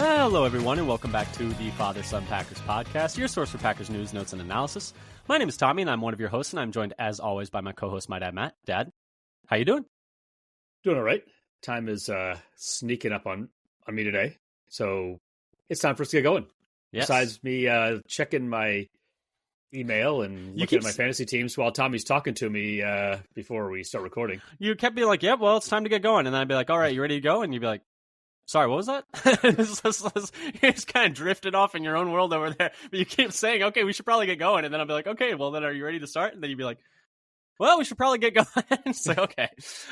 Hello, everyone, and welcome back to the Father-Son Packers podcast, your source for Packers news, notes, and analysis. My name is Tommy, and I'm one of your hosts, and I'm joined, as always, by my co-host, my dad, Matt. Dad, how you doing? Doing all right. Time is sneaking up on me today, so it's time for us to get going. Yes. Besides me checking my email and looking at my fantasy teams while Tommy's talking to me before we start recording. You kept being like, yep, well, it's time to get going. And then I'd be like, all right, you ready to go? And you'd be like, sorry, what was that? You just kind of drifted off in your own world over there. But you keep saying, okay, we should probably get going. And then I'll be like, okay, well, then are you ready to start? And then you'd be like, well, we should probably get going. So, okay.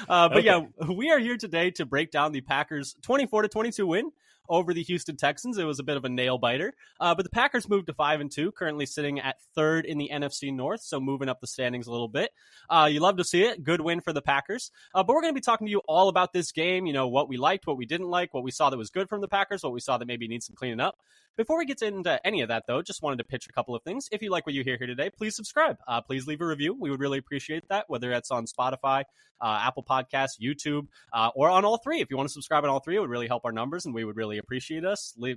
But yeah, we are here today to break down the Packers' 24-22 win over the Houston Texans. It was a bit of a nail biter, but the Packers moved to 5-2, currently sitting at third in the NFC North, so moving up the standings a little bit. You love to see it. Good win for the Packers. But we're going to be talking to you all about this game, you know, what we liked, what we didn't like, what we saw that was good from the Packers, what we saw that maybe needs some cleaning up. Before we get into any of that, though, just wanted to pitch a couple of things. If you like what you hear here today, please subscribe. Please leave a review. We would really appreciate that, whether that's on Spotify, Apple Podcasts, YouTube, or on all three. If you want to subscribe on all three, it would really help our numbers, and we would really appreciate us. We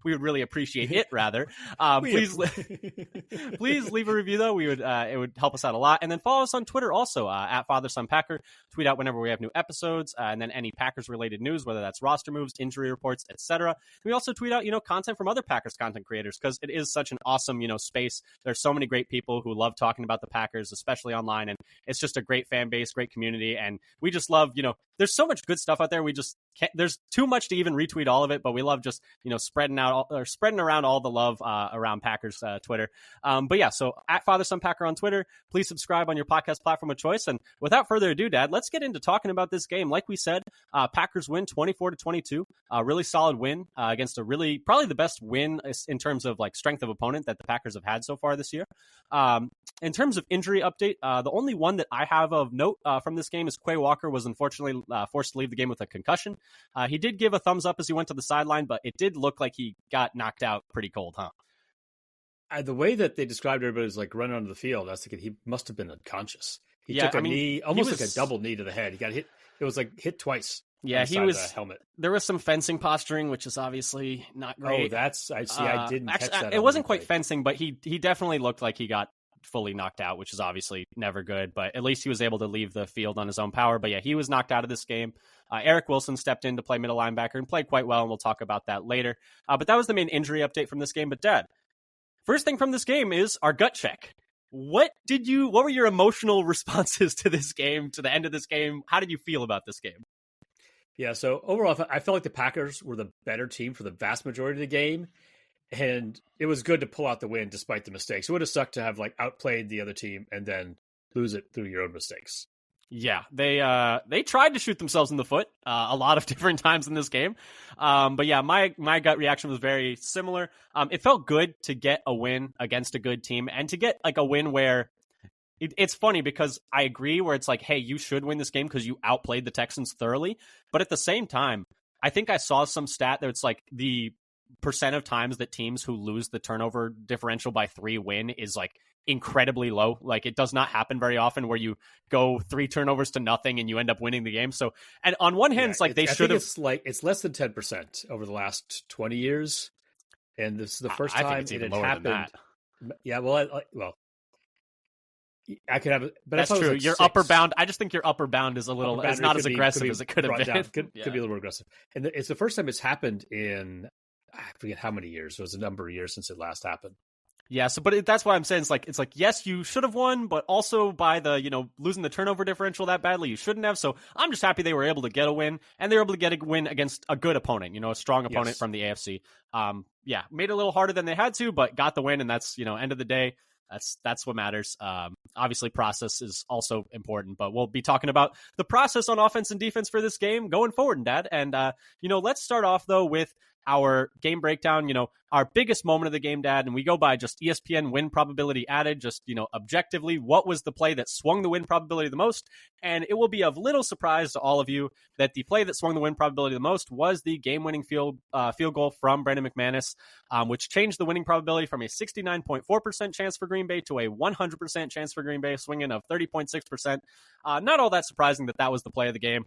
would really appreciate it, rather. Please leave a review, though. It would help us out a lot. And then follow us on Twitter also, at FatherSonPacker. Tweet out whenever we have new episodes, and then any Packers-related news, whether that's roster moves, injury reports, etc. We also tweet out, content from other Packers content creators, because it is such an awesome, space. There's so many great people who love talking about the Packers, especially online, and it's just a great fan base, great community, and we just love, there's so much good stuff out there. We just can't, there's too much to even retweet all of it, but we love just, spreading around all the love around Packers Twitter. But yeah, so at FatherSonPacker on Twitter, please subscribe on your podcast platform of choice. And without further ado, Dad, let's get into talking about this game. Like we said, Packers win 24-22, a really solid win against probably the best win in terms of like strength of opponent that the Packers have had so far this year. In terms of injury update, the only one that I have of note from this game is Quay Walker was unfortunately forced to leave the game with a concussion. He did give a thumbs up as he went to the sideline, but it did look like he got knocked out pretty cold, huh? The way that they described everybody was like running onto the field, I was thinking he must have been unconscious. He took a knee, almost like a double knee to the head. He got hit. It was like hit twice. Yeah, he was. Helmet. There was some fencing posturing, which is obviously not great. Oh, I didn't catch that. It wasn't quite fencing, but he definitely looked like he got fully knocked out, which is obviously never good, but at least he was able to leave the field on his own power. But yeah, he was knocked out of this game. Eric Wilson stepped in to play middle linebacker and played quite well, and we'll talk about that later. But that was the main injury update from this game. But Dad, first thing from this game is our gut check. What were your emotional responses to this game, to the end of this game? How did you feel about this game? Yeah, so overall, I felt like the Packers were the better team for the vast majority of the game, and it was good to pull out the win despite the mistakes. It would have sucked to have like outplayed the other team and then lose it through your own mistakes. Yeah, they tried to shoot themselves in the foot a lot of different times in this game. But yeah, my gut reaction was very similar. It felt good to get a win against a good team and to get like a win where it's funny because I agree where it's like, hey, you should win this game because you outplayed the Texans thoroughly. But at the same time, I think I saw some stat that it's like the percent of times that teams who lose the turnover differential by 3 win is like incredibly low. Like it does not happen very often where you go 3 turnovers to nothing and you end up winning the game. So, and on one hand, it's like they should have. It's less than 10% over the last 20 years, and this is the first time it had happened. Yeah, I could have it, but that's true. Like your 6. Upper bound, I just think your upper bound is it's not as aggressive as it could have been. Could be a little more aggressive. And it's the first time it's happened in, I forget how many years. It was a number of years since it last happened. Yeah, so but that's why I'm saying it's like yes, you should have won, but also by the losing the turnover differential that badly, you shouldn't have. So I'm just happy they were able to get a win, and they were able to get a win against a good opponent, a strong opponent from the AFC. Yeah, made it a little harder than they had to, but got the win, and that's end of the day. That's what matters. Obviously, process is also important, but we'll be talking about the process on offense and defense for this game going forward, Dad. And, let's start off, though, with our game breakdown, our biggest moment of the game, Dad, and we go by just ESPN win probability added, just, objectively, what was the play that swung the win probability the most? And it will be of little surprise to all of you that the play that swung the win probability the most was the game-winning field goal from Brandon McManus, which changed the winning probability from a 69.4% chance for Green Bay to a 100% chance for Green Bay, swinging of 30.6%. Not all that surprising that was the play of the game.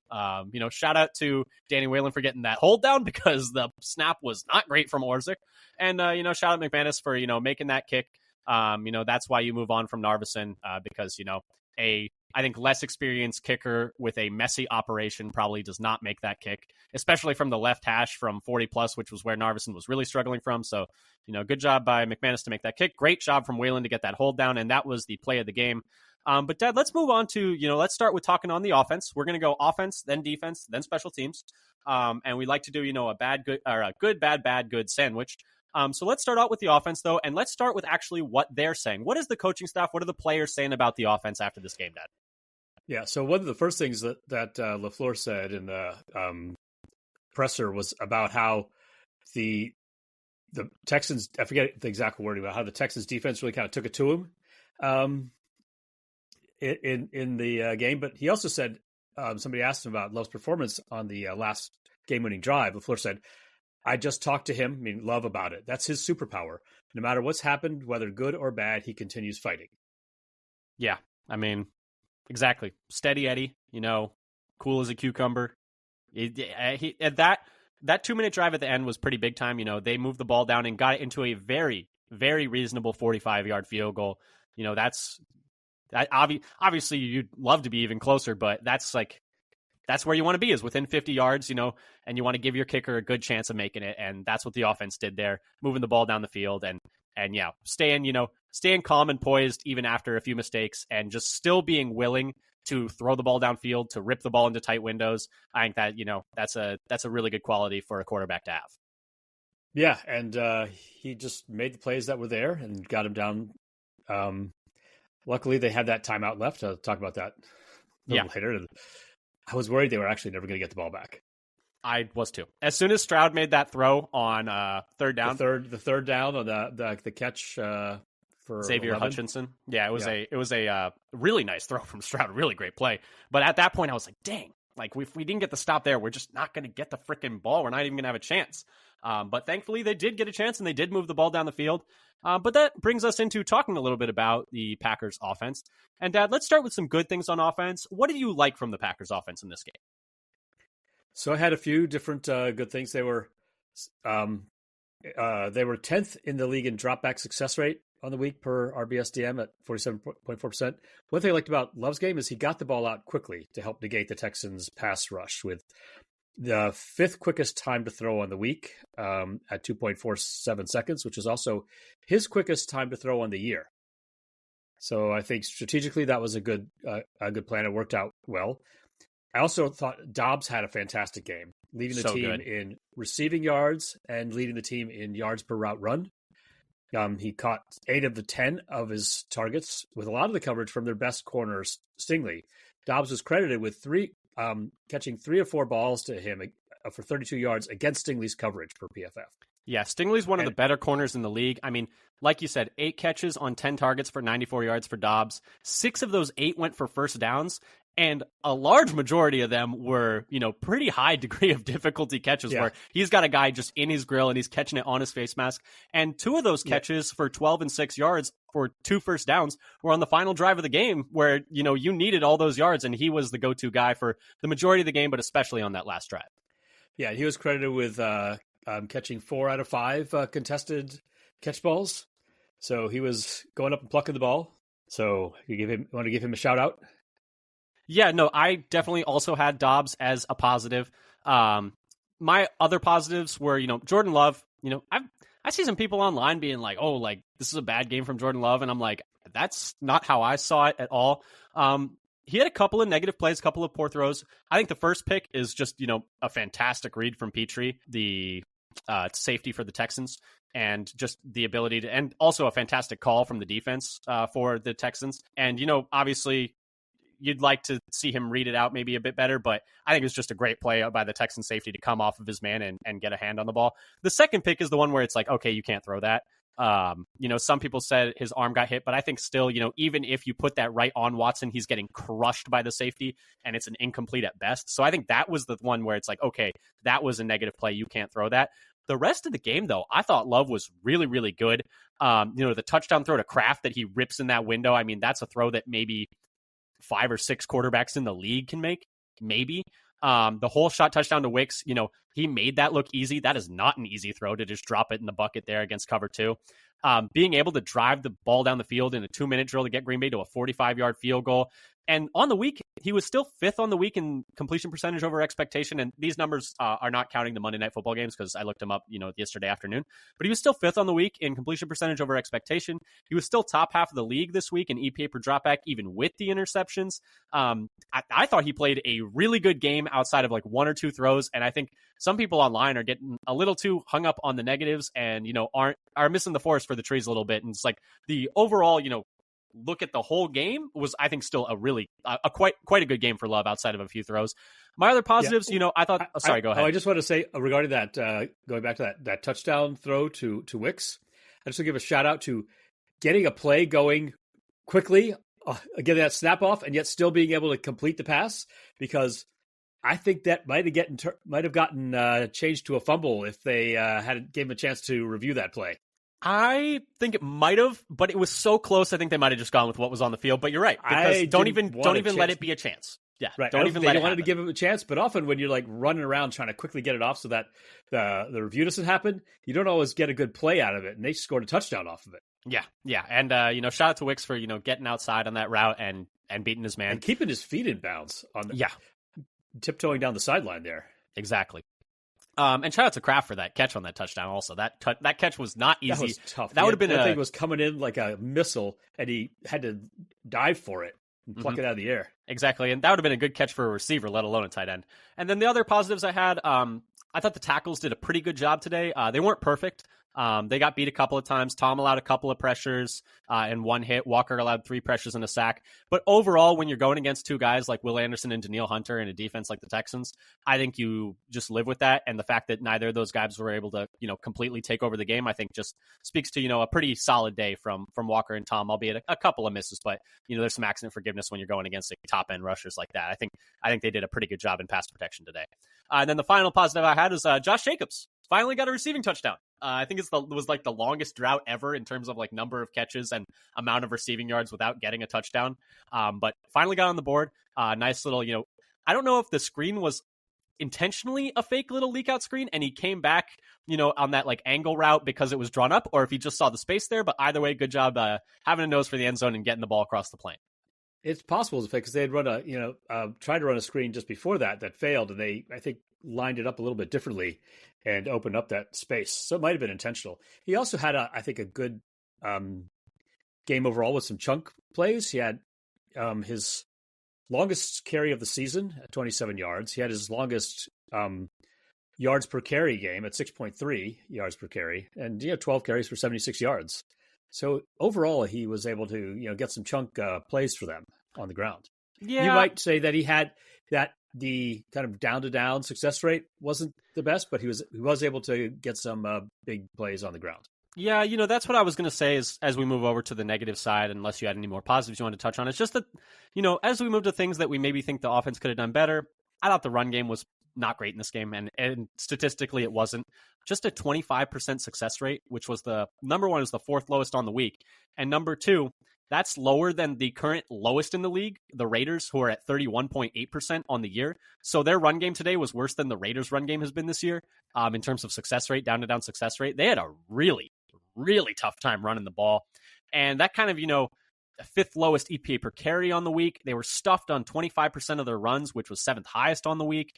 Shout out to Danny Whalen for getting that hold down because the snap was not great from Orzik. And, shout out McManus for, making that kick. That's why you move on from Narveson because, I think less experienced kicker with a messy operation probably does not make that kick, especially from the left hash from 40 plus, which was where Narveson was really struggling from. So, good job by McManus to make that kick. Great job from Whalen to get that hold down. And that was the play of the game. But Dad, let's move on to, let's start with talking on the offense. We're going to go offense, then defense, then special teams. And we like to do, a bad, good, or a good, bad, bad, good sandwich. So let's start out with the offense, though, and let's start with actually what they're saying. What is the coaching staff? What are the players saying about the offense after this game, Dad? Yeah, so one of the first things that LaFleur said in the presser was about how the Texans, I forget the exact wording, about how the Texans defense really kind of took it to him in the game. But he also said, somebody asked him about Love's performance on the last game-winning drive. LaFleur said, I just talked to him, Love, about it. That's his superpower. No matter what's happened, whether good or bad, he continues fighting. Yeah, exactly. Steady Eddie, cool as a cucumber. That 2-minute drive at the end was pretty big time. They moved the ball down and got it into a very, very reasonable 45-yard field goal. Obviously you'd love to be even closer, but that's where you want to be, is within 50 yards, and you want to give your kicker a good chance of making it. And that's what the offense did there, moving the ball down the field and staying calm and poised even after a few mistakes and just still being willing to throw the ball downfield, to rip the ball into tight windows. I think that, that's a really good quality for a quarterback to have. Yeah. And he just made the plays that were there and got him down. Luckily they had that timeout left. I'll talk about that a little later. I was worried they were actually never going to get the ball back. I was too. As soon as Stroud made that throw on third down, the third down on the catch for Xavier 11. Hutchinson. Yeah, it was a really nice throw from Stroud. Really great play. But at that point, I was like, dang, if we didn't get the stop there, we're just not going to get the freaking ball. We're not even going to have a chance. But thankfully, they did get a chance and they did move the ball down the field. But that brings us into talking a little bit about the Packers offense. And Dad, let's start with some good things on offense. What did you like from the Packers offense in this game? So I had a few different good things. They were 10th in the league in dropback success rate on the week per RBSDM at 47.4%. One thing I liked about Love's game is he got the ball out quickly to help negate the Texans' pass rush, with the 5th quickest time to throw on the week at 2.47 seconds, which is also his quickest time to throw on the year. So I think strategically that was a good plan. It worked out well. I also thought Dobbs had a fantastic game, leading the team in receiving yards and leading the team in yards per route run. He caught 8 of the 10 of his targets, with a lot of the coverage from their best corner, Stingley. Dobbs was credited with catching 3 or 4 balls to him for 32 yards against Stingley's coverage per PFF. Yeah, Stingley's one of the better corners in the league. Like you said, 8 catches on 10 targets for 94 yards for Dobbs. 6 of those 8 went for first downs, and a large majority of them were, pretty high degree of difficulty catches where he's got a guy just in his grill and he's catching it on his face mask. And 2 of those catches for 12 and 6 yards for 2 first downs were on the final drive of the game where, you needed all those yards, and he was the go-to guy for the majority of the game, but especially on that last drive. Yeah, he was credited with catching 4 out of 5 contested catch balls. So he was going up and plucking the ball. So want to give him a shout out? Yeah, no, I definitely also had Dobbs as a positive. My other positives were, Jordan Love. I see some people online being like, oh, this is a bad game from Jordan Love. And I'm like, that's not how I saw it at all. He had a couple of negative plays, a couple of poor throws. I think the first pick is just, a fantastic read from Petrie, the safety for the Texans, and just the ability to, and also a fantastic call from the defense for the Texans. And, obviously you'd like to see him read it out maybe a bit better, but I think it was just a great play by the Texan safety to come off of his man and get a hand on the ball. The second pick is the one where it's like, okay, you can't throw that. Some people said his arm got hit, but I think still, even if you put that right on Watson, he's getting crushed by the safety and it's an incomplete at best. So I think that was the one where it's like, okay, that was a negative play. You can't throw that. The rest of the game, though, I thought Love was really, really good. The touchdown throw to Kraft that he rips in that window. That's a throw that maybe 5 or 6 quarterbacks in the league can make, maybe. The whole shot touchdown to Wicks, he made that look easy. That is not an easy throw to just drop it in the bucket there against cover 2. Being able to drive the ball down the field in a 2-minute drill to get Green Bay to a 45-yard field goal. And on the week, he was still 5th on the week in completion percentage over expectation. And these numbers are not counting the Monday Night Football games because I looked them up, yesterday afternoon. But he was still 5th on the week in completion percentage over expectation. He was still top half of the league this week in EPA per dropback, even with the interceptions. I thought he played a really good game outside of like 1 or 2 throws. And I think some people online are getting a little too hung up on the negatives and, are missing the forest for the trees a little bit. And it's like the overall, look at the whole game was, I think, still a really quite a good game for Love outside of a few throws. My other positives, I thought. Sorry, go ahead. I just want to say regarding that, going back to that touchdown throw to Wicks, I just want to give a shout out to getting a play going quickly, getting that snap off, and yet still being able to complete the pass, because I think that might have gotten changed to a fumble if they gave him a chance to review that play. I think it might have, but it was so close. I think they might have just gone with what was on the field. But you're right, because don't even let it be a chance. Yeah, right. They wanted to give him a chance, but often when you're like running around trying to quickly get it off so that the review doesn't happen, you don't always get a good play out of it. And they scored a touchdown off of it. Yeah, and shout out to Wicks for getting outside on that route and beating his man and keeping his feet in bounds on tiptoeing down the sideline there. Exactly. And shout out to Kraft for that catch on that touchdown. Also, that catch was not easy. That was tough. That would have been that thing was coming in like a missile, and he had to dive for it and pluck it out of the air. Exactly, and that would have been a good catch for a receiver, let alone a tight end. And then the other positives I had, I thought the tackles did a pretty good job today. They weren't perfect. They got beat a couple of times. Tom allowed a couple of pressures and 1 hit. Walker allowed 3 pressures and a sack. But overall, when you're going against 2 guys like Will Anderson and Danielle Hunter in a defense like the Texans, I think you just live with that. And the fact that neither of those guys were able to, completely take over the game, I think just speaks to, a pretty solid day from Walker and Tom, albeit a couple of misses. But, there's some accident forgiveness when you're going against top end rushers like that. I think they did a pretty good job in pass protection today. And then the final positive I had is Josh Jacobs finally got a receiving touchdown. I think it was like the longest drought ever in terms of like number of catches and amount of receiving yards without getting a touchdown. But finally got on the board. Nice little, I don't know if the screen was intentionally a fake little leak out screen and he came back, on that like angle route because it was drawn up, or if he just saw the space there. But either way, good job having a nose for the end zone and getting the ball across the plane. It's possible because they had run tried to run a screen just before that failed, and they, I think, lined it up a little bit differently and opened up that space. So it might have been intentional. He also had, I think, a good game overall with some chunk plays. He had his longest carry of the season at 27 yards. He had his longest yards per carry game at 6.3 yards per carry, and 12 carries for 76 yards. So overall, he was able to get some chunk plays for them on the ground. Yeah, you might say that he had that the kind of down to down success rate wasn't the best, but he was able to get some big plays on the ground. Yeah, that's what I was going to say is as we move over to the negative side, unless you had any more positives you want to touch on. It's just that, as we move to things that we maybe think the offense could have done better, I thought the run game was not great in this game, and statistically it wasn't. Just a 25% success rate, which was the number one, is the 4th lowest on the week. And number 2, that's lower than the current lowest in the league, the Raiders, who are at 31.8% on the year. So their run game today was worse than the Raiders' run game has been this year in terms of success rate, down to down success rate. They had a really, really tough time running the ball. And that kind of, 5th lowest EPA per carry on the week. They were stuffed on 25% of their runs, which was 7th highest on the week.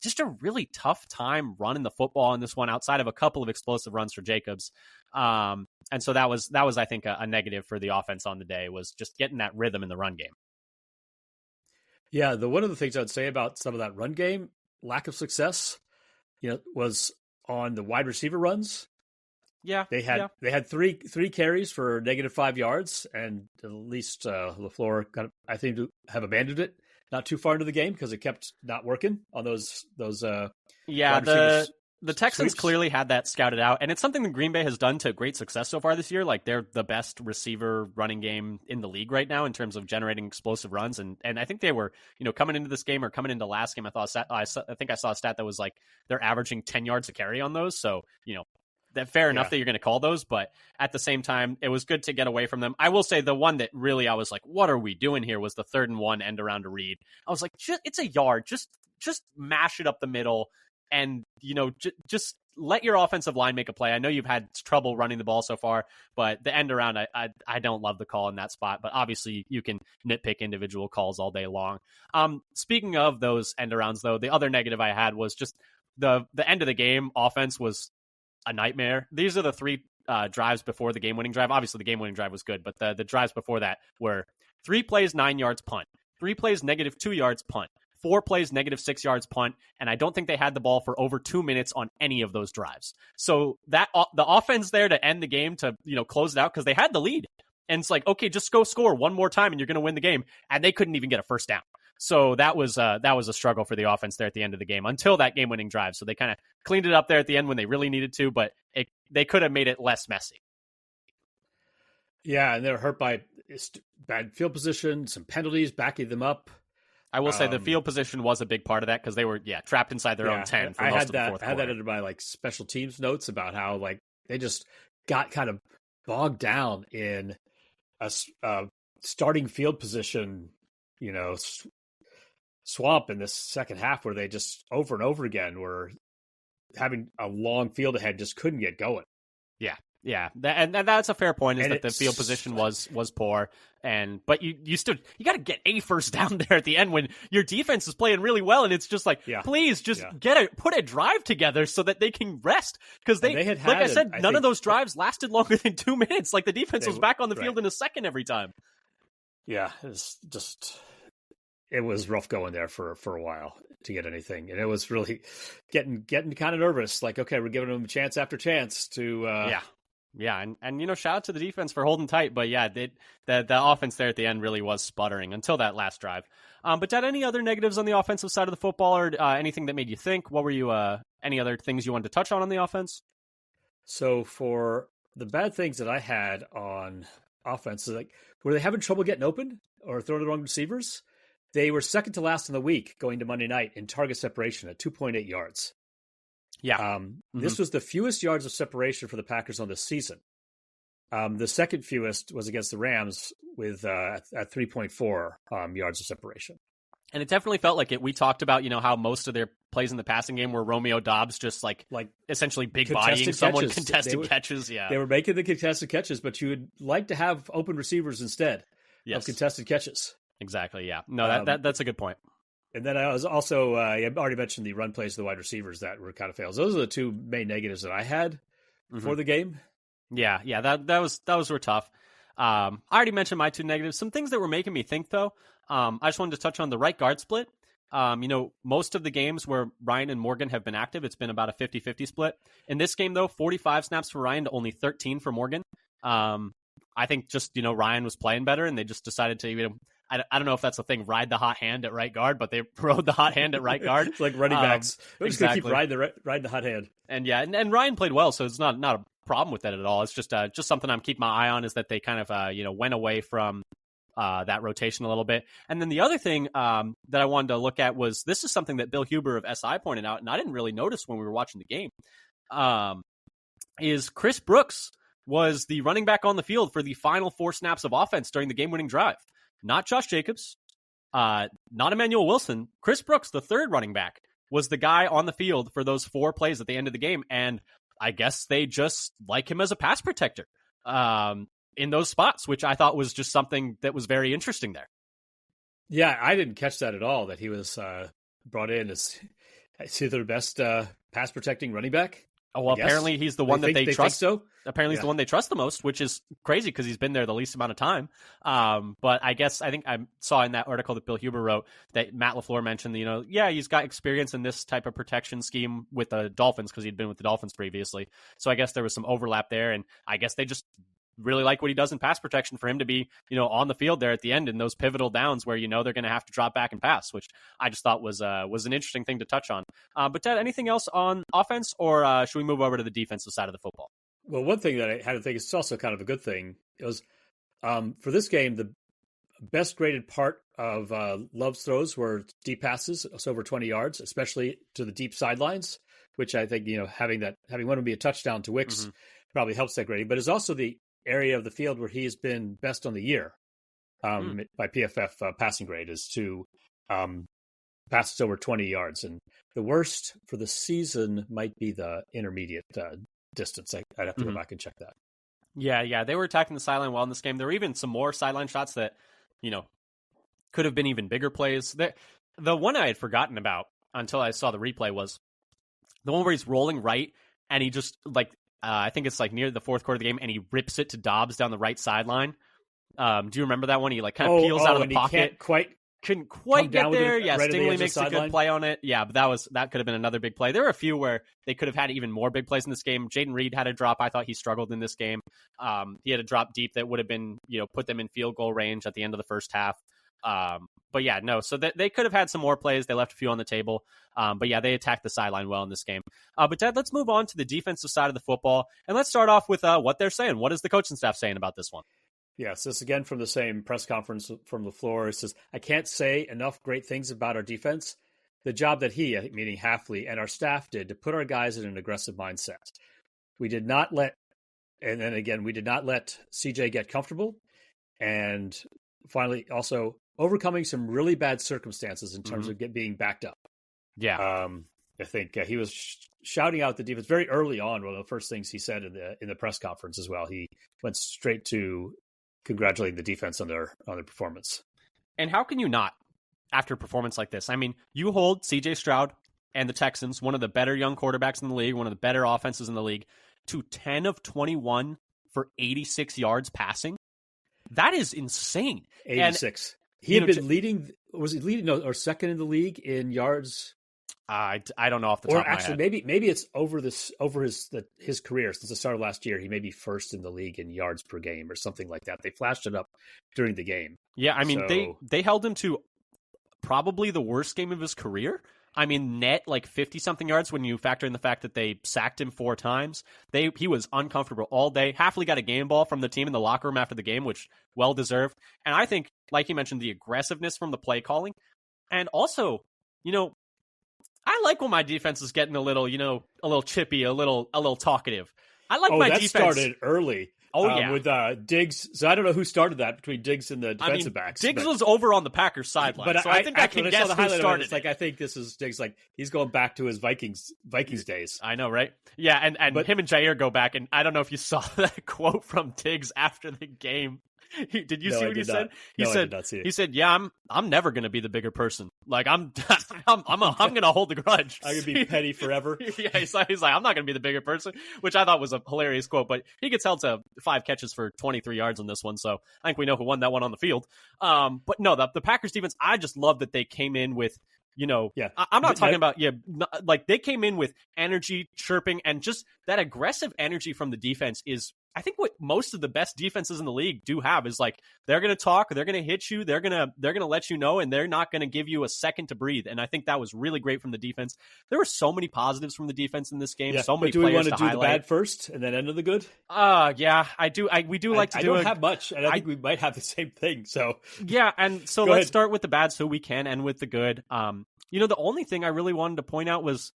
Just a really tough time running the football in this one, outside of a couple of explosive runs for Jacobs. And so that was I think a negative for the offense on the day, was just getting that rhythm in the run game. Yeah, one of the things I'd say about some of that run game, lack of success, was on the wide receiver runs. Yeah, they had three carries for -5 yards, and at least LaFleur I think to have abandoned it not too far into the game because it kept not working on those. Yeah, the Texans sweeps. Clearly had that scouted out, and it's something that Green Bay has done to great success so far this year. Like, they're the best receiver running game in the league right now in terms of generating explosive runs, and I think they were, coming into this game or coming into last game, I think I saw a stat that was like they're averaging 10 yards a carry on those. So, fair enough that you're going to call those, but at the same time, it was good to get away from them. I will say the one that really I was like, what are we doing here, was the 3rd and 1 end around to Reed. I was like, it's a yard. Just mash it up the middle and, just let your offensive line make a play. I know you've had trouble running the ball so far, but the end around, I don't love the call in that spot, but obviously you can nitpick individual calls all day long. Speaking of those end arounds, though, the other negative I had was just the end of the game offense was a nightmare. These are the 3 drives before the game-winning drive. Obviously, the game-winning drive was good, but the drives before that were 3 plays, 9 yards, punt. 3 plays, -2 yards, punt. 4 plays, -6 yards, punt. And I don't think they had the ball for over 2 minutes on any of those drives. So that the offense there to end the game, to close it out, because they had the lead. And it's like, okay, just go score one more time and you're going to win the game. And they couldn't even get a first down. So that was a struggle for the offense there at the end of the game until that game-winning drive. So they kind of cleaned it up there at the end when they really needed to, but they could have made it less messy. Yeah, and they're hurt by bad field position, some penalties backing them up. I will say the field position was a big part of that because they were trapped inside their own 10 for most of the fourth quarter. I had that under my special teams notes about how they just got kind of bogged down in a starting field position, swamp in this second half where they just over and over again were having a long field ahead, just couldn't get going. Yeah. And that's a fair point, is that the field position was poor. But you got to get a first down there at the end when your defense is playing really well. And it's just like, please just put a drive together so that they can rest. Because none of those drives lasted longer than 2 minutes. Like the defense was back on the field in a second every time. Yeah. It was rough going there for a while to get anything. And it was really getting kind of nervous. Like, okay, we're giving them chance after chance to, Yeah, and shout out to the defense for holding tight, but the offense there at the end really was sputtering until that last drive. But Dad, any other negatives on the offensive side of the football, or anything that made you think? What were you? Any other things you wanted to touch on the offense? So for the bad things that I had on offense, were they having trouble getting open or throwing the wrong receivers? They were second to last in the week going to Monday night in target separation at 2.8 yards. Yeah. This was the fewest yards of separation for the Packers on this season. The second fewest was against the Rams with at 3.4 yards of separation. And it definitely felt like it. We talked about, how most of their plays in the passing game were Romeo Doubs just like essentially big bodying someone, contested catches. Yeah. They were making the contested catches, but you would like to have open receivers instead of contested catches. Exactly. Yeah. No, that's a good point. And then I was also, I already mentioned the run plays to the wide receivers that were kind of fails. Those are the 2 main negatives that I had for the game. Yeah. Those were tough. I already mentioned my 2 negatives. Some things that were making me think, though. I just wanted to touch on the right guard split. Most of the games where Ryan and Morgan have been active, it's been about a 50-50 split. In this game, though, 45 snaps for Ryan to only 13 for Morgan. I think just, Ryan was playing better, and they just decided to, I don't know if that's the thing, ride the hot hand at right guard, but they rode the hot hand at right guard. It's like running backs. We're just going to keep riding the hot hand. And and Ryan played well, so it's not a problem with that at all. It's just something I'm keeping my eye on, is that they kind of, went away from that rotation a little bit. And then the other thing that I wanted to look at was, this is something that Bill Huber of SI pointed out, and I didn't really notice when we were watching the game, is Chris Brooks was the running back on the field for the final 4 snaps of offense during the game-winning drive. Not Josh Jacobs, not Emmanuel Wilson. Chris Brooks, the 3rd running back, was the guy on the field for those 4 plays at the end of the game. And I guess they just like him as a pass protector in those spots, which I thought was just something that was very interesting there. Yeah, I didn't catch that at all, that he was brought in as their best pass protecting running back. Oh, well, apparently he's the one that they trust. So? Apparently he's the one they trust the most, which is crazy because he's been there the least amount of time. But I think I saw in that article that Bill Huber wrote that Matt LaFleur mentioned, he's got experience in this type of protection scheme with the Dolphins because he'd been with the Dolphins previously. So I guess there was some overlap there, and I guess they just really like what he does in pass protection for him to be, on the field there at the end in those pivotal downs where, they're going to have to drop back and pass, which I just thought was an interesting thing to touch on. But Ted, anything else on offense, or should we move over to the defensive side of the football? Well, one thing that I had to think is also kind of a good thing. It was for this game, the best graded part of Love's throws were deep passes, so over 20 yards, especially to the deep sidelines, which I think, having one would be a touchdown to Wicks probably helps that grading, but it's also the area of the field where he has been best on the year by PFF passing grade is to passes over 20 yards. And the worst for the season might be the intermediate distance. I'd have to go back and check that. Yeah. They were attacking the sideline well in this game. There were even some more sideline shots that, could have been even bigger plays. The one I had forgotten about until I saw the replay was the one where he's rolling right and he just I think it's near the fourth quarter of the game and he rips it to Dobbs down the right sideline. Do you remember that one? He kind of peels out of the pocket. Couldn't quite get there. Yeah, right Stingley makes a good play on it. Yeah, but that could have been another big play. There were a few where they could have had even more big plays in this game. Jaden Reed had a drop. I thought he struggled in this game. He had a drop deep that would have been, put them in field goal range at the end of the first half. But yeah, no. So they could have had some more plays. They left a few on the table. But yeah, they attacked the sideline well in this game. But Ted, let's move on to the defensive side of the football. And let's start off with what they're saying. What is the coaching staff saying about this one? Yes, this again from the same press conference from LaFleur. It says, I can't say enough great things about our defense. The job that he, meaning Hafley, and our staff did to put our guys in an aggressive mindset. We did not let CJ get comfortable. And finally, also overcoming some really bad circumstances in terms of being backed up. Yeah. I think he was shouting out the defense very early on. One of the first things he said in the press conference as well. He went straight to congratulating the defense on their performance. And how can you not after a performance like this? I mean, you hold CJ Stroud and the Texans, one of the better young quarterbacks in the league, one of the better offenses in the league, to 10 of 21 for 86 yards passing. That is insane. 86. And, he had been leading. Was he leading or second in the league in yards? I don't know off the top of my head. Maybe it's over his career since the start of last year. He may be first in the league in yards per game or something like that. They flashed it up during the game. Yeah, I mean they held him to probably the worst game of his career. I mean, net 50-something yards when you factor in the fact that they sacked him 4 times. He was uncomfortable all day. Hafley got a game ball from the team in the locker room after the game, which well-deserved. And I think, like you mentioned, the aggressiveness from the play calling. And also, I like when my defense is getting a little chippy, a little talkative. I like my defense. Started early. Oh, yeah. With Diggs. So I don't know who started that between Diggs and the defensive backs. Diggs was over on the Packers sideline. So I think I can guess who started it. I think this is Diggs. He's going back to his Vikings days. I know, right? Yeah, and him and Jair go back. And I don't know if you saw that quote from Diggs after the game. Did you see what he said? I did not see it. He said, "Yeah, I'm never going to be the bigger person. I'm going to hold the grudge. I'm going to be petty forever." Yeah, he's like, I'm not going to be the bigger person, which I thought was a hilarious quote. But he gets held to 5 catches for 23 yards on this one, so I think we know who won that one on the field. But no, the Packers defense, I just love that they came in with. I'm not talking about, they came in with energy, chirping, and just that aggressive energy from the defense is, I think, what most of the best defenses in the league do have is they're going to talk, they're going to hit you, they're going to let you know, and they're not going to give you a second to breathe. And I think that was really great from the defense. There were so many positives from the defense in this game. Yeah, so many players to highlight. Do we want to do the bad first and then end of the good? Yeah, I do. We do like to do. I don't have much, and I think we might have the same thing. So yeah, and so let's start with the bad so we can end with the good. The only thing I really wanted to point out was,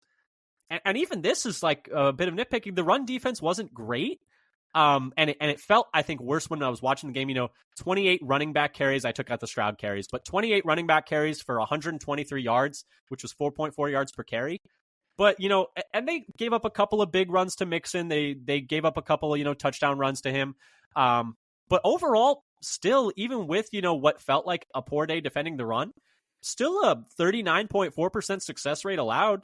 and even this is a bit of nitpicking, the run defense wasn't great. And it felt, I think, worse when I was watching the game. 28 running back carries. I took out the Stroud carries, but 28 running back carries for 123 yards, which was 4.4 yards per carry. But, and they gave up a couple of big runs to Mixon. They gave up a couple of, touchdown runs to him. But overall, still, even with, what felt like a poor day defending the run, still a 39.4% success rate allowed.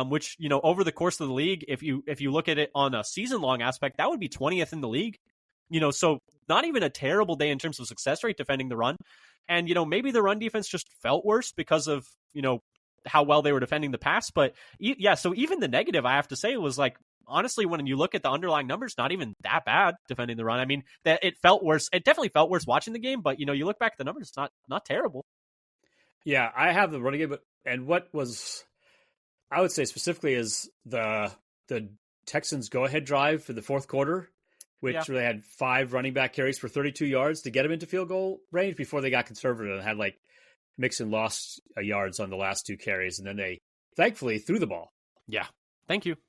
Which, over the course of the league, if you look at it on a season-long aspect, that would be 20th in the league. So not even a terrible day in terms of success rate defending the run. And, maybe the run defense just felt worse because of, how well they were defending the pass. But, yeah, so even the negative, I have to say, was honestly, when you look at the underlying numbers, not even that bad defending the run. I mean, that it felt worse. It definitely felt worse watching the game, but, you look back at the numbers, it's not terrible. Yeah, I have the running game, and what was... I would say specifically is the Texans' go-ahead drive for the fourth quarter, which they had 5 running back carries for 32 yards to get them into field goal range before they got conservative and had Mixon lost yards on the last 2 carries, and then they thankfully threw the ball. Yeah,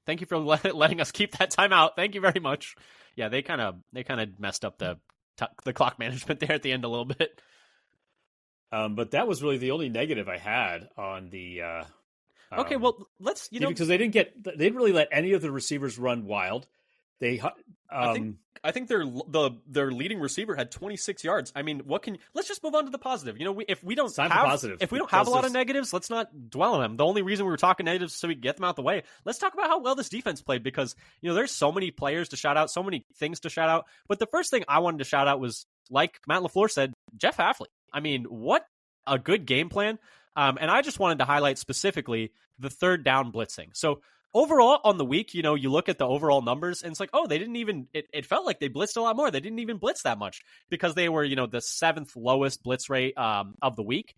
Thank you for letting us keep that timeout. Thank you very much. Yeah, they kind of messed up the clock management there at the end a little bit. But that was really the only negative I had on the. Okay, well, let's because they didn't really let any of the receivers run wild. They, I think their leading receiver had 26 yards. I mean, let's just move on to the positive. If we don't have a lot of negatives, let's not dwell on them. The only reason we were talking negatives is so we can get them out the way. Let's talk about how well this defense played, because there's so many players to shout out, so many things to shout out. But the first thing I wanted to shout out was, like Matt LaFleur said, Jeff Hafley. I mean, what a good game plan. And I just wanted to highlight specifically the third down blitzing. So overall on the week, you look at the overall numbers and it's like, oh, they didn't even, it felt like they blitzed a lot more. They didn't even blitz that much because they were, the 7th lowest blitz rate of the week.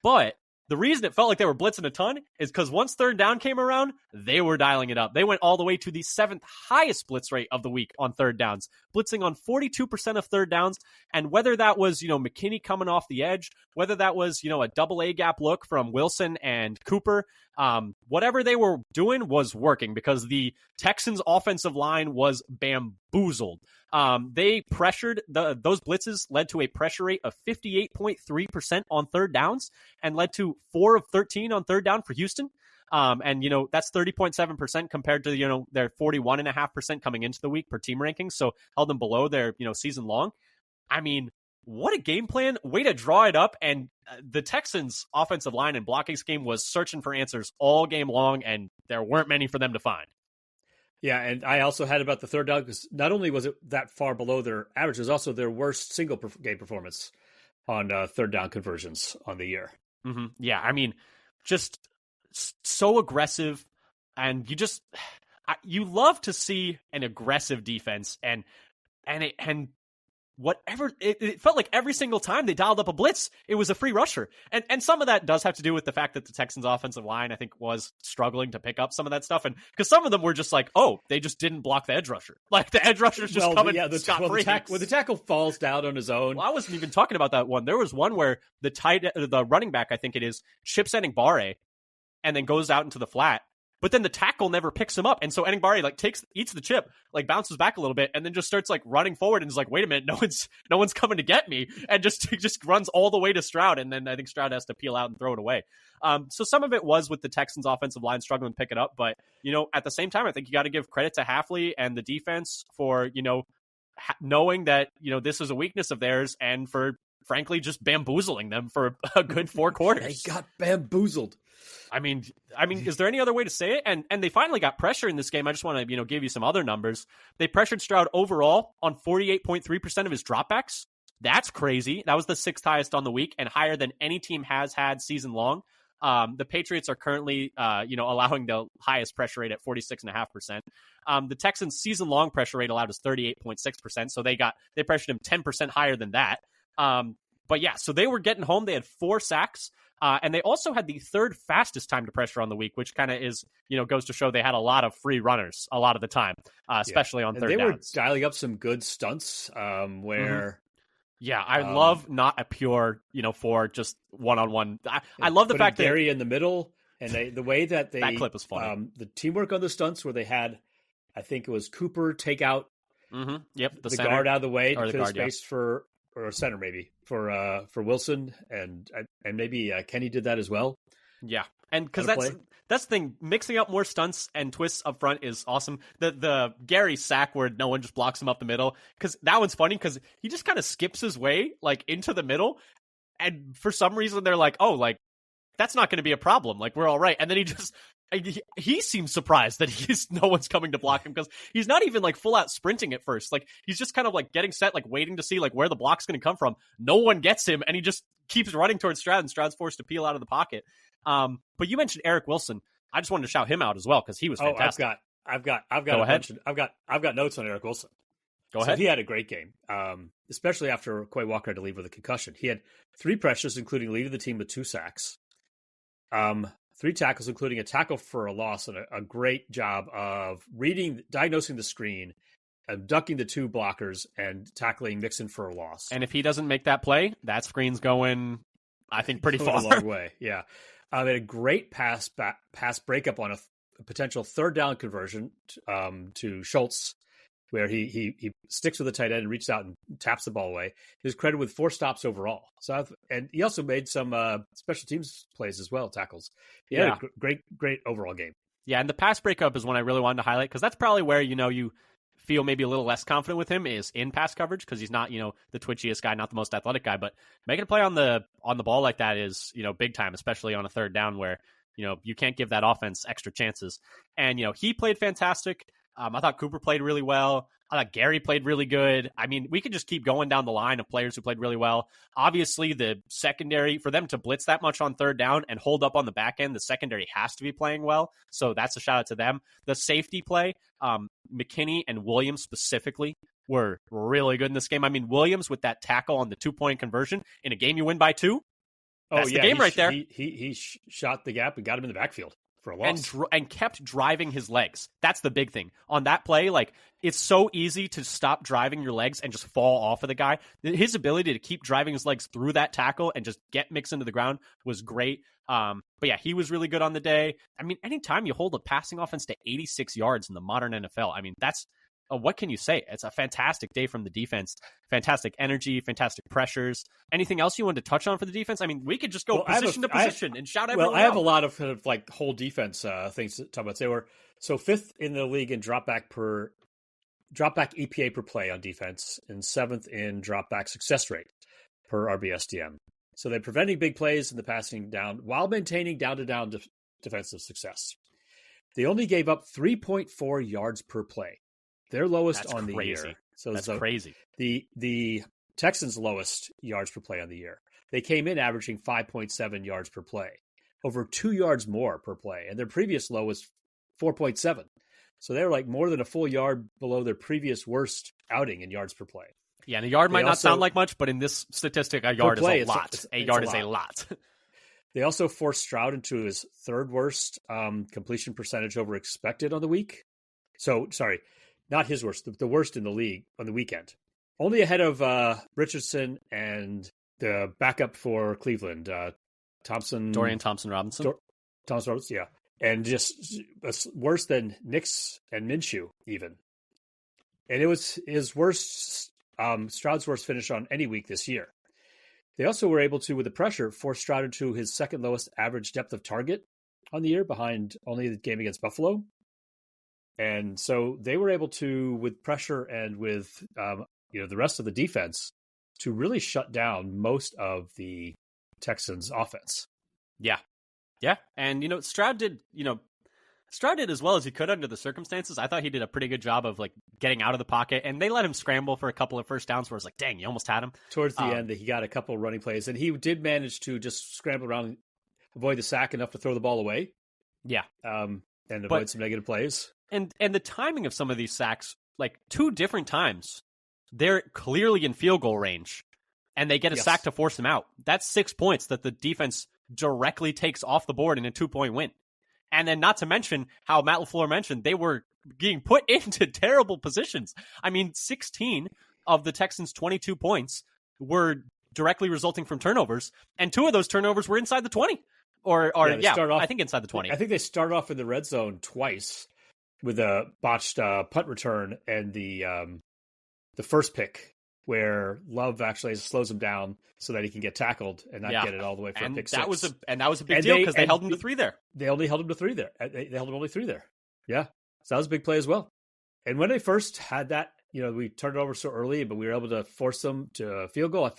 But the reason it felt like they were blitzing a ton is because once third down came around, they were dialing it up. They went all the way to the 7th highest blitz rate of the week on third downs, blitzing on 42% of third downs. And whether that was, McKinney coming off the edge, whether that was, a double A gap look from Wilson and Cooper, whatever they were doing was working because the Texans offensive line was bamboozled. They pressured those blitzes led to a pressure rate of 58.3% on third downs and led to 4 of 13 on third down for Houston. And that's 30.7% compared to, their 41.5% coming into the week per team rankings. So held them below their, season long. I mean, what a game plan, way to draw it up. And the Texans offensive line and blocking scheme was searching for answers all game long, and there weren't many for them to find. Yeah, and I also had about the third down because not only was it that far below their average, it was also their worst single game performance on third down conversions on the year. Mm-hmm. Yeah, I mean, just so aggressive, and you love to see an aggressive defense, and whatever it felt like every single time they dialed up a blitz, it was a free rusher. And some of that does have to do with the fact that the Texans offensive line, I think, was struggling to pick up some of that stuff. And because some of them were just like, oh, they just didn't block the edge rusher. Like the edge rusher's just coming scot-free. When the tackle falls down on his own. Well, I wasn't even talking about that one. There was one where the running back, I think it is, chips Eningbare and then goes out into the flat. But then the tackle never picks him up. And so Eningbare eats the chip, bounces back a little bit, and then just starts running forward and is like, wait a minute, no one's coming to get me. And just runs all the way to Stroud. And then I think Stroud has to peel out and throw it away. So some of it was with the Texans offensive line struggling to pick it up. But, at the same time, I think you got to give credit to Hafley and the defense for, knowing that, this is a weakness of theirs and for, frankly, just bamboozling them for a good 4 quarters. They got bamboozled. I mean, is there any other way to say it? And they finally got pressure in this game. I just want to, give you some other numbers. They pressured Stroud overall on 48.3% of his dropbacks. That's crazy. That was the 6th highest on the week and higher than any team has had season long. The Patriots are currently, allowing the highest pressure rate at 46.5%. The Texans' season long pressure rate allowed is 38.6%. So they pressured him 10% higher than that. But yeah, so they were getting home. They had 4 sacks. And they also had the 3rd fastest time to pressure on the week, which kind of is, goes to show they had a lot of free runners a lot of the time, especially on third downs. They were dialing up some good stunts where... Mm-hmm. Yeah, I love not a pure, for just one-on-one. I love the fact that... Gary in the middle, and the way that they... That clip was funny. The teamwork on the stunts where they had, I think it was Cooper take out the guard out of the way to clear space for... Or center maybe for Wilson and maybe Kenny did that as well. Yeah, and because that's the thing, mixing up more stunts and twists up front is awesome. The Gary sack where no one just blocks him up the middle, because that one's funny because he just kind of skips his way into the middle, and for some reason they're like, oh, that's not going to be a problem. We're all right, and then he seems surprised that no one's coming to block him because he's not even full out sprinting at first. He's just kind of getting set, waiting to see where the block's going to come from. No one gets him, and he just keeps running towards Stroud, and Stroud's forced to peel out of the pocket. But you mentioned Eric Wilson. I just wanted to shout him out as well because he was fantastic. I've got notes on Eric Wilson. Go ahead. He had a great game, especially after Quay Walker had to leave with a concussion. He had 3 pressures, including leading the team with 2 sacks. 3 tackles, including a tackle for a loss, and a great job of diagnosing the screen, abducting the 2 blockers, and tackling Mixon for a loss. And if he doesn't make that play, that screen's going, I think, pretty far. A long way, yeah. Had a great pass breakup on a potential third down conversion to Schultz, where he sticks with the tight end and reaches out and taps the ball away. He was credited with 4 stops overall. And he also made some special teams plays as well, tackles. He had a great overall game. Yeah, and the pass breakup is one I really wanted to highlight, because that's probably where, you feel maybe a little less confident with him is in pass coverage, because he's not, the twitchiest guy, not the most athletic guy, but making a play on the ball like that is, big time, especially on a third down where, you can't give that offense extra chances. And, he played fantastic. I thought Cooper played really well. I thought Gary played really good. I mean, we could just keep going down the line of players who played really well. Obviously, the secondary, for them to blitz that much on third down and hold up on the back end, the secondary has to be playing well. So that's a shout out to them. The safety play, McKinney and Williams specifically were really good in this game. I mean, Williams with that tackle on the 2-point conversion in a game you win by 2. That's the game right there. He shot the gap and got him in the backfield for a loss. And kept driving his legs. That's the big thing. On that play, it's so easy to stop driving your legs and just fall off of the guy. His ability to keep driving his legs through that tackle and just get mixed into the ground was great. But yeah, he was really good on the day. I mean, anytime you hold a passing offense to 86 yards in the modern NFL, I mean, that's what can you say? It's a fantastic day from the defense. Fantastic energy, fantastic pressures. Anything else you wanted to touch on for the defense? I mean, we could just go position to position and shout everyone out. Well, I have a lot of kind of whole defense things to talk about. They were 5th in the league in dropback EPA per play on defense, and 7th in dropback success rate per RBSDM. So they're preventing big plays in the passing down while maintaining down-to-down defensive success. They only gave up 3.4 yards per play. Their lowest on the year. So that's crazy. The Texans' lowest yards per play on the year. They came in averaging 5.7 yards per play, over 2 yards more per play, and their previous low was 4.7. So they were more than a full yard below their previous worst outing in yards per play. Yeah, and a yard might not sound like much, but in this statistic, a yard is a lot. A yard is a lot. They also forced Stroud into his 3rd worst completion percentage over expected on the week. So, sorry. Not his worst, the worst in the league on the weekend. Only ahead of Richardson and the backup for Cleveland, Dorian Thompson-Robinson. Thompson-Robinson, yeah. And just worse than Nix and Minshew, even. And it was his worst, Stroud's worst finish on any week this year. They also were able to, with the pressure, force Stroud into his 2nd lowest average depth of target on the year, behind only the game against Buffalo. And so they were able to, with pressure and with the rest of the defense, to really shut down most of the Texans' offense. Yeah. And Stroud did as well as he could under the circumstances. I thought he did a pretty good job of getting out of the pocket, and they let him scramble for a couple of first downs where it's dang, you almost had him. Towards the end, he got a couple of running plays, and he did manage to just scramble around and avoid the sack enough to throw the ball away. Yeah. And avoid some negative plays. And the timing of some of these sacks, 2 different times, they're clearly in field goal range, and they get a sack to force them out. That's 6 points that the defense directly takes off the board in a 2-point win. And then not to mention how Matt LaFleur mentioned, they were being put into terrible positions. I mean, 16 of the Texans' 22 points were directly resulting from turnovers, and 2 of those turnovers were inside the 20. I think inside the 20. I think they start off in the red zone twice with a botched punt return and the first pick where Love actually slows him down so that he can get tackled and not get it all the way for a pick six. That was a big deal because they held him to 3 there. They only held him to 3 there. They held him only 3 there. Yeah. So that was a big play as well. And when they first had that, we turned it over so early, but we were able to force them to a field goal. I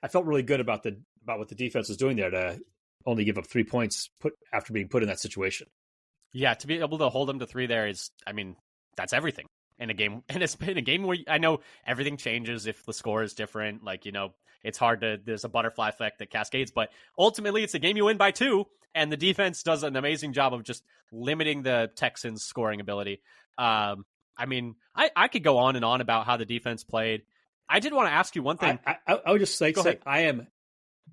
felt really good about what the defense was doing there to only give up 3 points after being put in that situation. Yeah, to be able to hold them to 3 there is, that's everything in a game. And it's been a game where I know everything changes if the score is different. It's hard there's a butterfly effect that cascades, but ultimately it's a game you win by 2, and the defense does an amazing job of just limiting the Texans' scoring ability. I could go on and on about how the defense played. I did want to ask you one thing. I would just say I am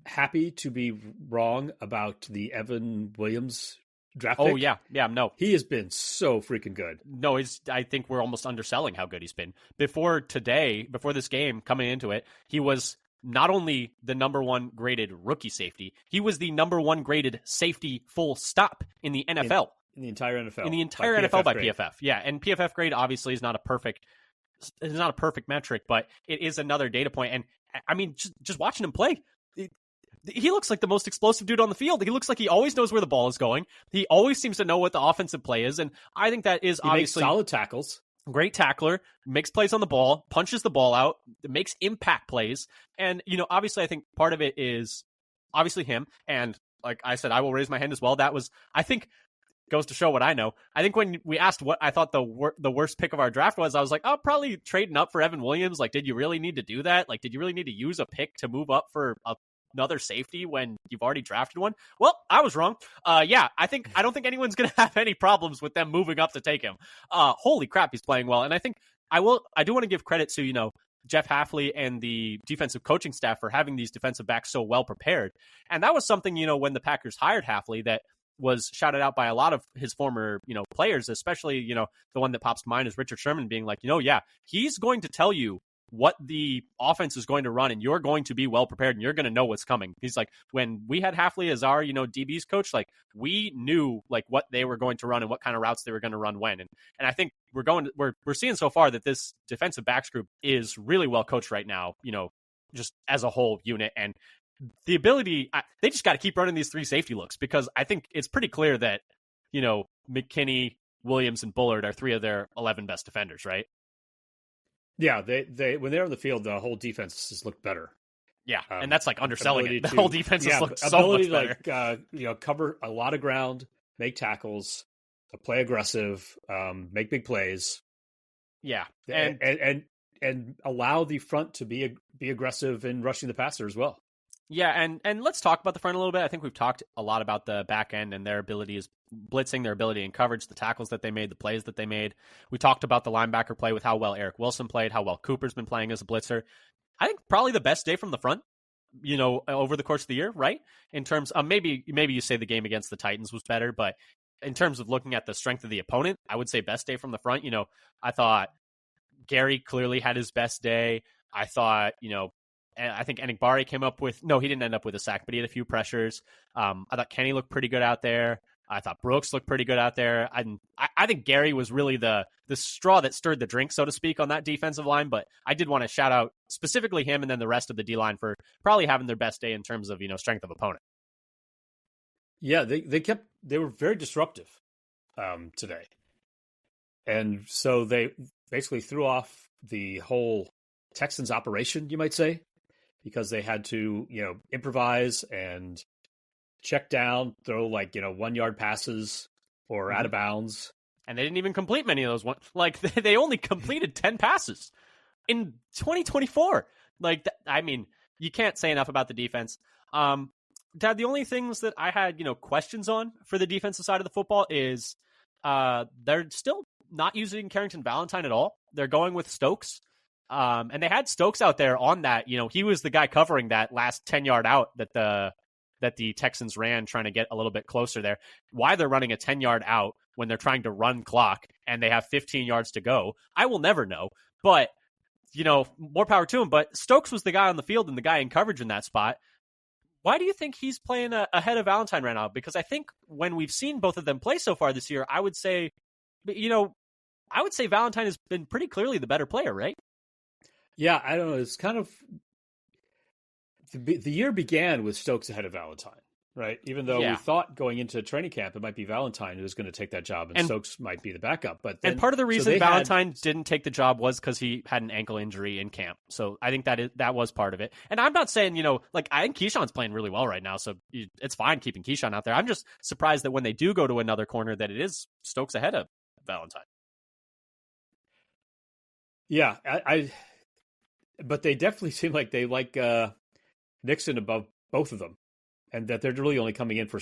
happy to be wrong about the Evan Williams draft pick. Oh, yeah. No. He has been so freaking good. No, I think we're almost underselling how good he's been. Before this game, coming into it, he was not only the number 1 graded rookie safety, he was the number 1 graded safety full stop in the NFL. in the entire NFL. In the entire NFL by PFF. Yeah, and PFF grade obviously is not a perfect metric, but it is another data point. And I mean, just watching him play, he looks like the most explosive dude on the field. He looks like he always knows where the ball is going. He always seems to know what the offensive play is. And I think that is obviously solid tackles. Great tackler, makes plays on the ball, punches the ball out, makes impact plays. And, obviously I think part of it is obviously him. And like I said, I will raise my hand as well. That was, I think, goes to show what I know. I think when we asked what I thought the worst pick of our draft was, I was like, oh, probably trading up for Evan Williams. Like, did you really need to do that? Like, did you really need to use a pick to move up for another safety when you've already drafted one? Well, I was wrong. I don't think anyone's going to have any problems with them moving up to take him. Holy crap, he's playing well. And I think I do want to give credit to, Jeff Hafley and the defensive coaching staff for having these defensive backs so well prepared. And that was something, when the Packers hired Hafley, that was shouted out by a lot of his former, players, especially, the one that pops to mind is Richard Sherman being like, he's going to tell you what the offense is going to run, and you're going to be well prepared, and you're going to know what's coming. He's like, when we had Hafley as our, DBs coach, like we knew like what they were going to run and what kind of routes they were going to run when. And I think we're seeing so far that this defensive backs group is really well coached right now, just as a whole unit. And the ability, they just got to keep running these three safety looks, because I think it's pretty clear that, McKinney, Williams, and Bullard are three of their 11 best defenders, right? Yeah, they when they're on the field, the whole defense has looked better. Yeah, and that's like underselling it. The whole defense has looked so much better. Cover a lot of ground, make tackles, play aggressive, make big plays. Yeah, and allow the front to be aggressive in rushing the passer as well. Yeah, and let's talk about the front a little bit. I think we've talked a lot about the back end and their abilities blitzing, their ability in coverage, the tackles that they made, the plays that they made. We talked about the linebacker play with how well Eric Wilson played, how well Cooper's been playing as a blitzer. I think probably the best day from the front, over the course of the year, right? In terms of maybe you say the game against the Titans was better, but in terms of looking at the strength of the opponent, I would say best day from the front. I thought Gary clearly had his best day. I thought, I think Enigbari came up with, no, he didn't end up with a sack, but he had a few pressures. I thought Kenny looked pretty good out there. I thought Brooks looked pretty good out there. I think Gary was really the straw that stirred the drink, so to speak, on that defensive line. But I did want to shout out specifically him and then the rest of the D-line for probably having their best day in terms of, strength of opponent. Yeah, they were very disruptive today. And so they basically threw off the whole Texans operation, you might say, because they had to, improvise and check down, throw 1-yard passes or out of bounds. And they didn't even complete many of those ones. Like, they only completed 10 passes in 2024. You can't say enough about the defense. Dad, the only things that I had, questions on for the defensive side of the football is they're still not using Carrington Valentine at all. They're going with Stokes. And they had Stokes out there on that. He was the guy covering that last 10-yard out that the Texans ran, trying to get a little bit closer there. Why they're running a 10-yard out when they're trying to run clock and they have 15 yards to go, I will never know. But, more power to him. But Stokes was the guy on the field and the guy in coverage in that spot. Why do you think he's playing ahead of Valentine right now? Because I think when we've seen both of them play so far this year, I would say Valentine has been pretty clearly the better player, right? Yeah, I don't know. It's kind of the year began with Stokes ahead of Valentine, right? Even though we thought going into training camp it might be Valentine who was going to take that job, and Stokes might be the backup. But then, and part of the reason Valentine didn't take the job was because he had an ankle injury in camp. So I think that was part of it. And I'm not saying I think Keyshawn's playing really well right now, so it's fine keeping Keyshawn out there. I'm just surprised that when they do go to another corner, that it is Stokes ahead of Valentine. Yeah, but they definitely seem like they like Nixon above both of them, and that they're really only coming in for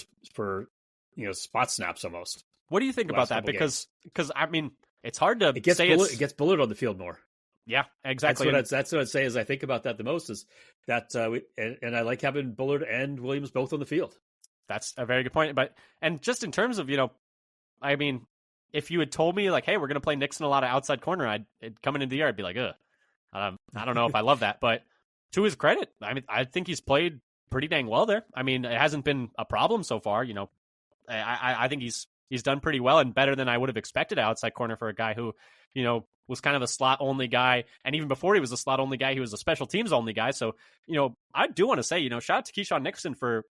spot snaps almost. What do you think about that? Because I mean, it's hard to it gets Bullard on the field more. Yeah, exactly. That's what I'd say. As I think about that the most is that and I like having Bullard and Williams both on the field. That's a very good point. But and just in terms of I mean, if you had told me hey, we're going to play Nixon a lot of outside corner, I'd coming into the year, I'd be like, ugh. I don't know if I love that, but to his credit, I mean, I think he's played pretty dang well there. I mean, it hasn't been a problem so far. I think he's he's done pretty well and better than I would have expected outside corner for a guy who, was kind of a slot only guy. And even before he was a slot only guy, he was a special teams only guy. So, I do want to say, shout out to Keyshawn Nixon for,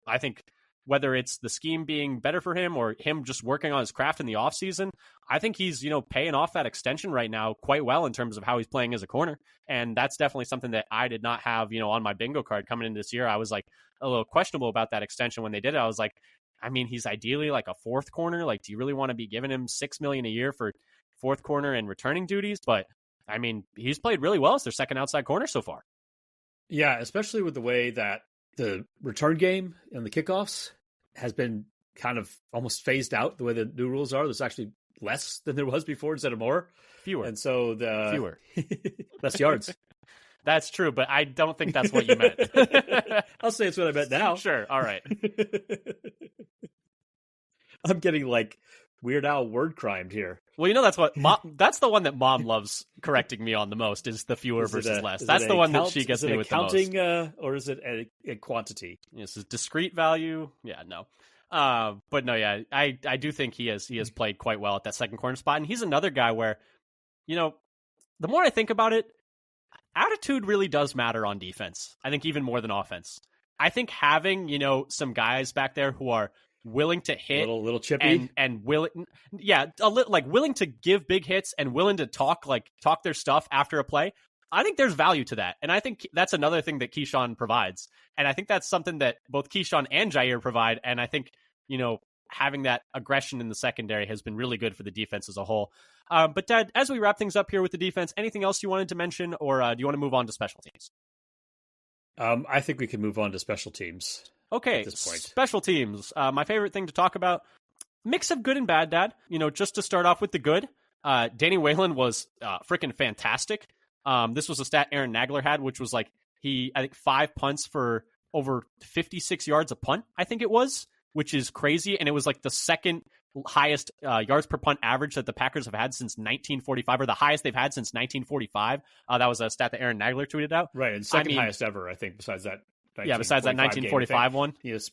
I think, whether it's the scheme being better for him or him just working on his craft in the offseason, I think he's, paying off that extension right now quite well in terms of how he's playing as a corner. And that's definitely something that I did not have, on my bingo card coming into this year. I was like a little questionable about that extension when they did it. I was like, I mean, he's ideally like a fourth corner. Like, do you really want to be giving him $6 million a year for fourth corner and returning duties? But I mean, he's played really well as their second outside corner so far. Yeah, especially with the way that the return game and the kickoffs has been kind of almost phased out. The way the new rules are, there's actually less than there was before instead of more. Fewer. And so fewer. Less yards. That's true, but I don't think that's what you meant. I'll say it's what I meant now. Sure. All right. I'm getting like Weird Al word crimed here. Well, that's the one that Mom loves correcting me on the most is the fewer versus less. That's the one that she gets me with the most. Is it counting or is it a quantity? This is discrete value. Yeah, no. But no, yeah, I do think he has played quite well at that second corner spot. And he's another guy where, the more I think about it, attitude really does matter on defense. I think even more than offense. I think having, some guys back there who are willing to hit a little chippy and willing, willing to give big hits and willing to talk their stuff after a play. I think there's value to that. And I think that's another thing that Keyshawn provides. And I think that's something that both Keyshawn and Jair provide. And I think, having that aggression in the secondary has been really good for the defense as a whole. But Dad, as we wrap things up here with the defense, anything else you wanted to mention, or do you want to move on to special teams? I think we can move on to special teams. Okay, at this point. Special teams. My favorite thing to talk about, mix of good and bad, Dad. Just to start off with the good, Danny Whalen was freaking fantastic. This was a stat Aaron Nagler had, which was I think 5 punts for over 56 yards a punt, I think it was, which is crazy. And it was the second highest yards per punt average that the Packers have had since 1945, or the highest they've had since 1945. That was a stat that Aaron Nagler tweeted out. Right, and second highest ever, I think, besides that. Besides that 1945 one. Yes.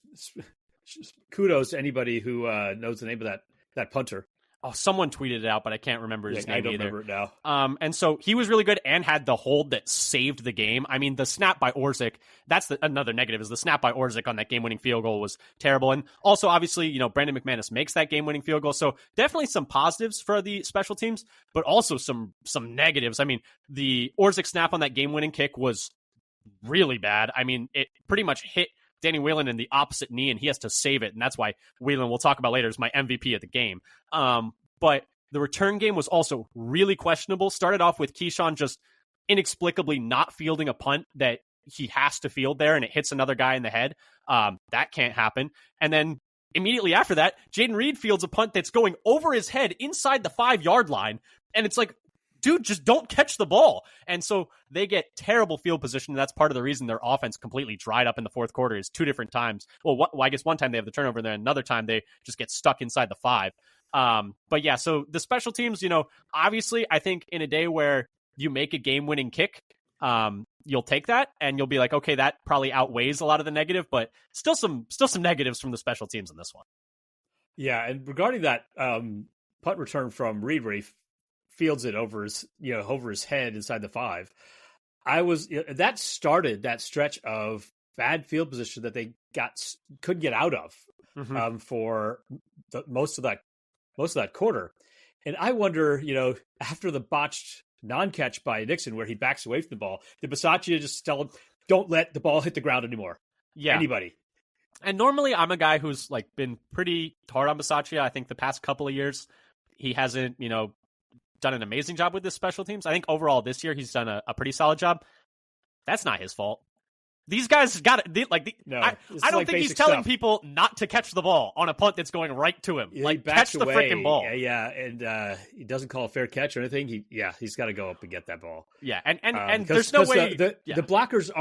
Kudos to anybody who knows the name of that punter. Oh, someone tweeted it out, but I can't remember his name I don't either. remember it now. And so he was really good and had the hold that saved the game. I mean, the snap by Orzik, that's another negative, is the snap by Orzik on that game-winning field goal was terrible. And also, obviously, Brandon McManus makes that game-winning field goal. So definitely some positives for the special teams, but also some negatives. I mean, the Orzik snap on that game-winning kick was really bad. I mean, it pretty much hit Danny Whalen in the opposite knee, and he has to save it. And that's why Whalen, we'll talk about later, is my MVP of the game. But the return game was also really questionable. Started off with Keyshawn just inexplicably not fielding a punt that he has to field there, and it hits another guy in the head. That can't happen. And then immediately after that, Jaden Reed fields a punt that's going over his head inside the 5-yard line. And it's like, dude, just don't catch the ball. And so they get terrible field position. And that's part of the reason their offense completely dried up in the fourth quarter is 2 different times. Well, I guess one time they have the turnover there. Another time they just get stuck inside the 5. But yeah, so the special teams, obviously I think in a day where you make a game-winning kick, you'll take that and you'll be like, okay, that probably outweighs a lot of the negative, but still some negatives from the special teams in this one. Yeah. And regarding that, punt return from Reed, where he fields it over his head inside the 5. That started that stretch of bad field position that they couldn't get out of for most of that quarter. And I wonder, after the botched non-catch by Nixon, where he backs away from the ball, did Bisaccia just tell him, don't let the ball hit the ground anymore? Yeah. Anybody. And normally I'm a guy who's been pretty hard on Bisaccia. I think the past couple of years, he hasn't, done an amazing job with his special teams. I think overall this year he's done a pretty solid job. That's not his fault. These guys got it. I don't think he's telling people not to catch the ball on a punt that's going right to him. Catch the freaking ball. Yeah, and he doesn't call a fair catch or anything. He's got to go up and get that ball. Yeah, and there's no way. The blockers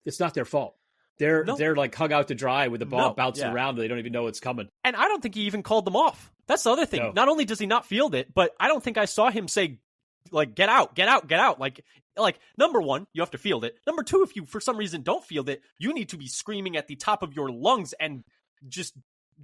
it's not their fault. They're hung out to dry with the ball bouncing around. They don't even know it's coming. And I don't think he even called them off. That's the other thing. No. Not only does he not field it, but I don't think I saw him say, get out. Like, number one, you have to field it. Number two, if you for some reason don't field it, you need to be screaming at the top of your lungs and just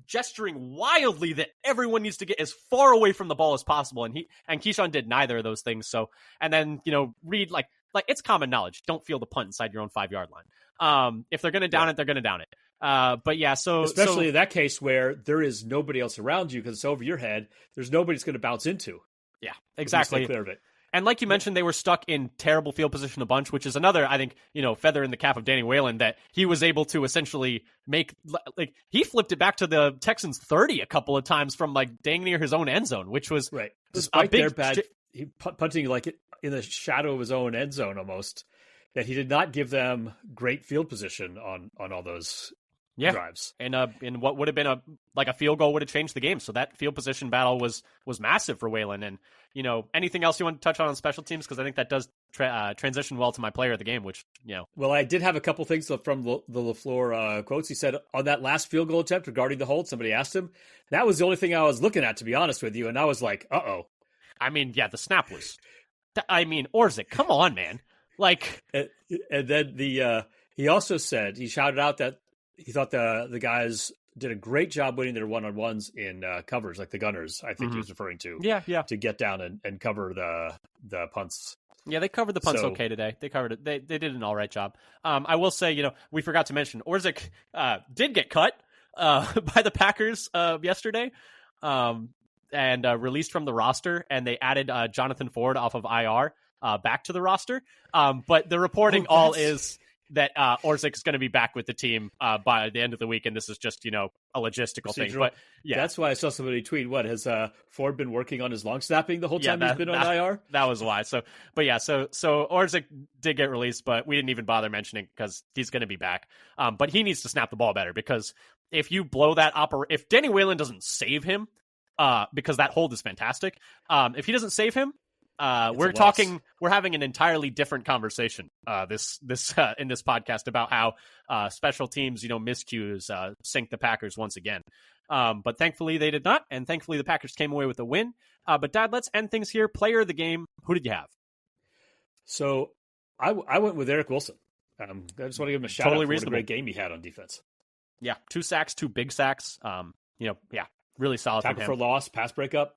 gesturing wildly that everyone needs to get as far away from the ball as possible. And Keyshawn did neither of those things. So, and then, Reed, like it's common knowledge. Don't field the punt inside your own 5-yard line. If they're going to down it, they're going to down it. But yeah, especially in that case where there is nobody else around you because it's over your head, there's nobody it's going to bounce into. Yeah, exactly. Stay clear of it. And like you mentioned, they were stuck in terrible field position a bunch, which is another, I think, feather in the cap of Danny Whalen, that he was able to essentially make, he flipped it back to the Texans 30 a couple of times from dang near his own end zone, which was right. Despite their bad, he punting in the shadow of his own end zone almost, that he did not give them great field position on all those drives. And in what would have been a field goal would have changed the game. So that field position battle was massive for Whalen. And, anything else you want to touch on special teams? Because I think that does transition well to my player of the game, which, Well, I did have a couple things from the LaFleur quotes. He said on that last field goal attempt regarding the hold, somebody asked him. That was the only thing I was looking at, to be honest with you. And I was like, uh-oh. I mean, yeah, the snap was... Orzik, come on, man. And then he also said, he shouted out that he thought the guys did a great job winning their one-on-ones in covers, like the gunners, I think he was referring to. Yeah. To get down and cover the punts. Yeah, they covered the punts okay today. They covered it. They did an all right job. I will say, we forgot to mention, Orzik did get cut by the Packers yesterday and released from the roster, and they added Jonathan Ford off of IR back to the roster. But the reporting is that Orzik is going to be back with the team by the end of the week, and this is just, a logistical thing. But yeah, that's why I saw somebody tweet, what, has Ford been working on his long snapping the whole time he's been on IR? That was why. So Orzik did get released, but we didn't even bother mentioning because he's going to be back. But he needs to snap the ball better, because if you blow that if Danny Whalen doesn't save him, because that hold is fantastic, if he doesn't save him, we're having an entirely different conversation this in this podcast about how special teams, miscues sink the Packers once again. But thankfully they did not, and thankfully the Packers came away with a win. But Dad, let's end things here. Player of the game, who did you have? So I went with Eric Wilson. I just want to give him a shout out for what a great game he had on defense. Yeah, 2 sacks, 2 big sacks. Really solid. Tackle for loss, pass breakup.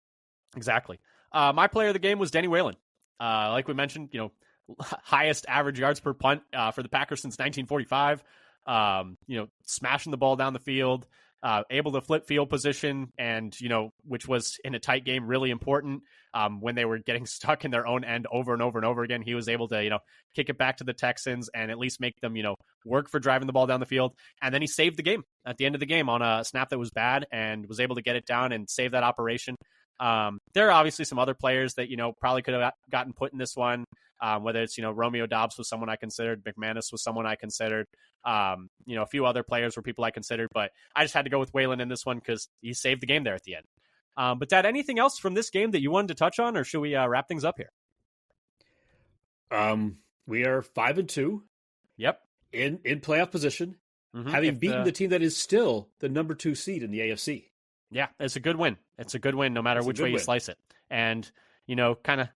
Exactly. My player of the game was Danny Whalen. Like we mentioned, highest average yards per punt for the Packers since 1945. Smashing the ball down the field, able to flip field position, and, which was in a tight game really important. When they were getting stuck in their own end over and over and over again, he was able to, kick it back to the Texans and at least make them, work for driving the ball down the field. And then he saved the game at the end of the game on a snap that was bad and was able to get it down and save that operation. There are obviously some other players that, probably could have gotten put in this one, whether it's, Romeo Doubs was someone I considered, McManus was someone I considered, a few other players were people I considered, but I just had to go with Whalen in this one because he saved the game there at the end. But Dad, anything else from this game that you wanted to touch on, or should we wrap things up here? We are 5-2. Yep. In playoff position, having beaten the team that is still the number 2 seed in the AFC. Yeah, it's a good win. It's a good win no matter which way you slice it. And, kind of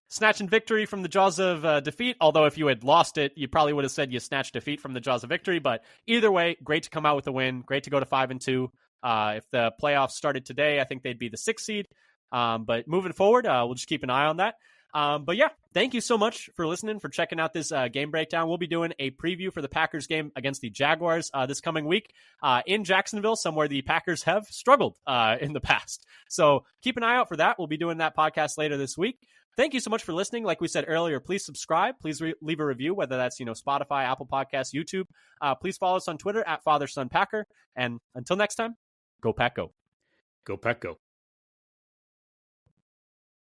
snatching victory from the jaws of defeat. Although if you had lost it, you probably would have said you snatched defeat from the jaws of victory. But either way, great to come out with a win. Great to go to 5-2. If the playoffs started today, I think they'd be the 6th seed. But moving forward, we'll just keep an eye on that. But yeah, thank you so much for listening, for checking out this game breakdown. We'll be doing a preview for the Packers game against the Jaguars this coming week in Jacksonville, somewhere the Packers have struggled in the past. So keep an eye out for that. We'll be doing that podcast later this week. Thank you so much for listening. Like we said earlier, please subscribe. Please leave a review, whether that's, Spotify, Apple Podcasts, YouTube. Please follow us on Twitter @FatherSonPacker. And until next time, go Pack Go. Go Pack Go.